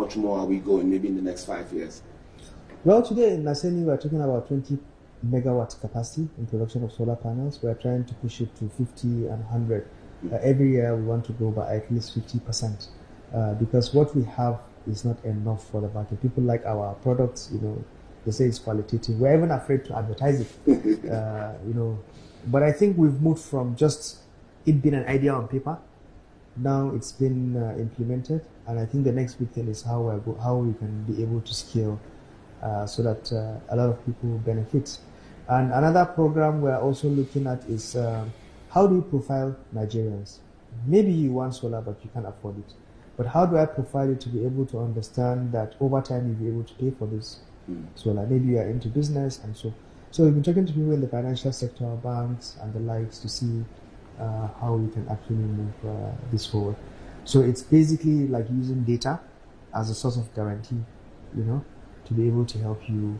much more are we going maybe in the next 5 years? Well, today in NASENI, we're talking about 20 megawatt capacity in production of solar panels. We're trying to push it to 50 and 100. Every year, we want to grow by at least 50%. Because what we have is not enough for the market. People like our products, they say it's qualitative. We're even afraid to advertise it, But I think we've moved from just it being an idea on paper. Now it's been implemented, and I think the next big thing is how we can be able to scale so that a lot of people benefit. And another program we're also looking at is how do we profile Nigerians? Maybe you want solar, but you can't afford it. But how do I profile it to be able to understand that over time you'll be able to pay for this solar? Maybe you are into business and so. So we've been talking to people in the financial sector, banks and the likes to see how we can actually move this forward. So it's basically like using data as a source of guarantee, to be able to help you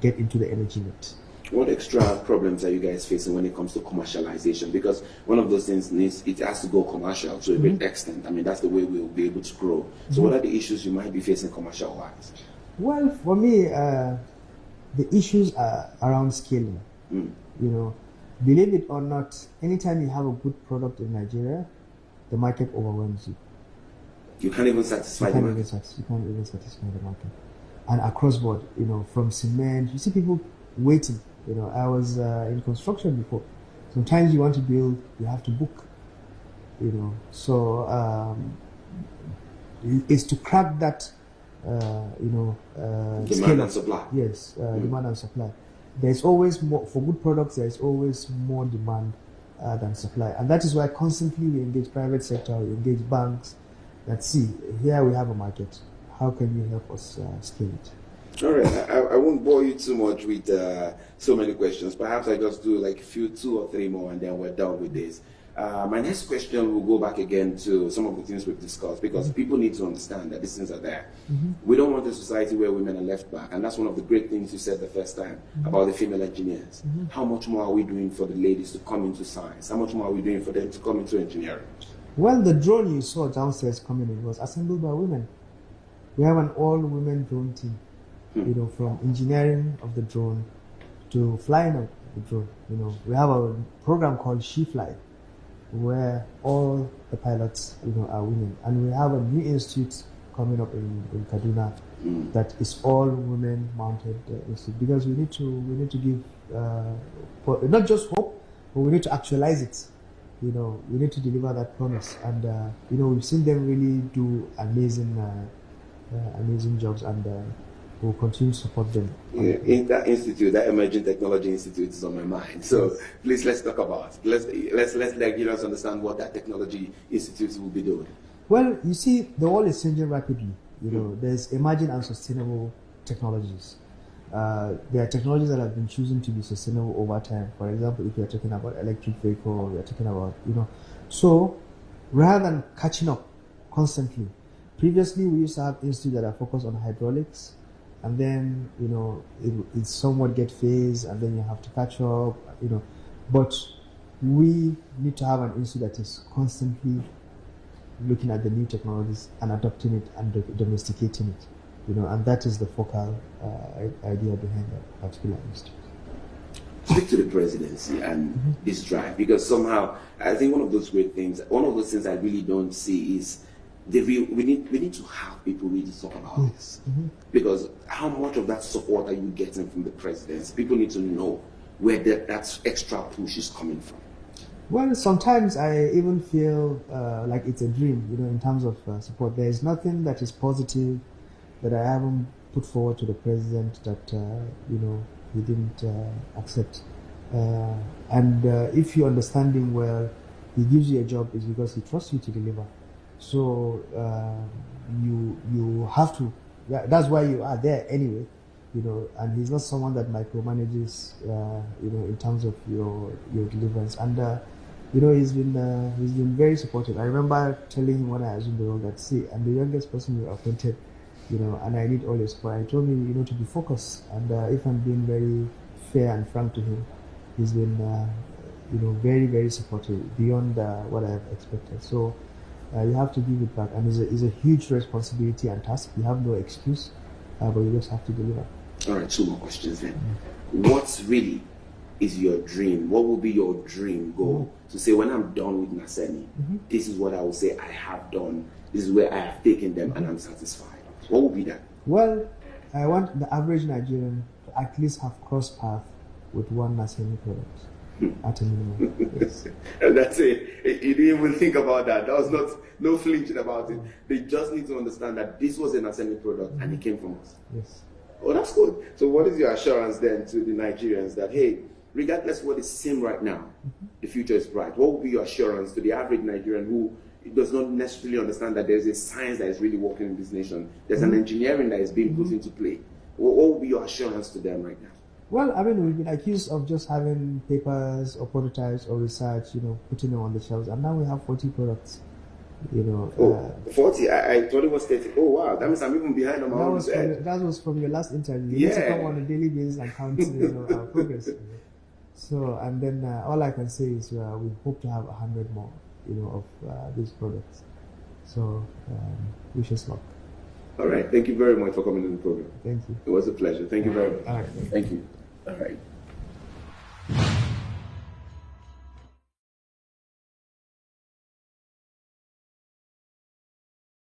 get into the energy net. What extra problems are you guys facing when it comes to commercialization? Because one of those things it has to go commercial to a great extent. I mean, that's the way we'll be able to grow. So what are the issues you might be facing commercial-wise? Well, for me, the issues are around scaling. Believe it or not, anytime you have a good product in Nigeria, the market overwhelms you. You can't even satisfy the market. You can't even satisfy the market. And across board, from cement, you see people waiting. I was in construction before. Sometimes you want to build, you have to book. So it's to crack that, demand and supply. Yes, demand and supply. There's always more for good products. There's always more demand than supply, and that is why constantly we engage private sector, we engage banks. Let's see, here we have a market. How can you help us scale it? All right, I won't bore you too much with so many questions. Perhaps I just do like two or three more, and then we're done with this. My next question will go back again to some of the things we've discussed, because people need to understand that these things are there. We don't want a society where women are left back, and that's one of the great things you said the first time about the female engineers. How much more are we doing for the ladies to come into science? How much more are we doing for them to come into engineering? Well, the drone you saw downstairs coming in was assembled by women. We have an all-women drone team, from engineering of the drone to flying of the drone. We have a program called She Fly, where all the pilots, are women, and we have a new institute coming up in Kaduna that is all women mounted institute, because we need to give not just hope, but we need to actualize it. We need to deliver that promise, and we've seen them really do amazing jobs, and we'll continue to support them. Yeah, in that institute, that Emerging Technology Institute is on my mind. So please, let's talk about it. Let's let Nigerians understand what that technology institute will be doing. Well, you see, the world is changing rapidly. There's emerging and sustainable technologies. There are technologies that have been chosen to be sustainable over time. For example, if you're talking about electric vehicle, we're talking about, So, rather than catching up constantly, previously we used to have institutes that are focused on hydraulics, and then, it somewhat get phased, and then you have to catch up, But we need to have an institute that is constantly looking at the new technologies and adopting it and domesticating it. And that is the focal idea behind that particular institute. Speak to the presidency and this drive, because somehow I think one of those things I really don't see is we need to have people really talk about this, because how much of that support are you getting from the presidency? People need to know where that extra push is coming from. Well, sometimes I even feel like it's a dream, in terms of support. There is nothing that is positive that I haven't put forward to the president that he didn't accept. And if you understand him well, he gives you a job is because he trusts you to deliver. So you have to. That's why you are there anyway. And he's not someone that micromanages. In terms of your deliverance. And he's been very supportive. I remember telling him when I assumed the role that, see, I'm the youngest person you appointed. And I need all your support. I told him, to be focused. And if I'm being very fair and frank to him, he's been, very, very supportive beyond what I have expected. So You have to give it back, and it's a huge responsibility and task. You have no excuse, but you just have to deliver. All right, 2 more questions then. What really is your dream? What will be your dream goal to say, when I'm done with NASENI, this is what I will say I have done. This is where I have taken them, and I'm satisfied. What will be that? Well, I want the average Nigerian to at least have cross path with one NASENI product at a minimum. Yes. And that's it. You didn't even think about that. There was no flinching about it. They just need to understand that this was a NASENI product and it came from us. Yes. Oh, that's good. So what is your assurance then to the Nigerians that, hey, regardless what is seen right now, the future is bright? What will be your assurance to the average Nigerian who does not necessarily understand that there's a science that is really working in this nation? There's an engineering that is being put into play. What will be your assurance to them right now? Well, I mean, we've been accused of just having papers or prototypes or research, putting them on the shelves, and now we have 40 products. 40? I thought it was 30. Oh, wow. That means I'm even behind on my own set. That was from your last interview. You need to come on a daily basis and count our progress. So, and then all I can say is we hope to have 100 more, of these products. So, wish us luck. All right. Thank you very much for coming to the program. Thank you. It was a pleasure. Thank you very much. All right. Thank you. All right.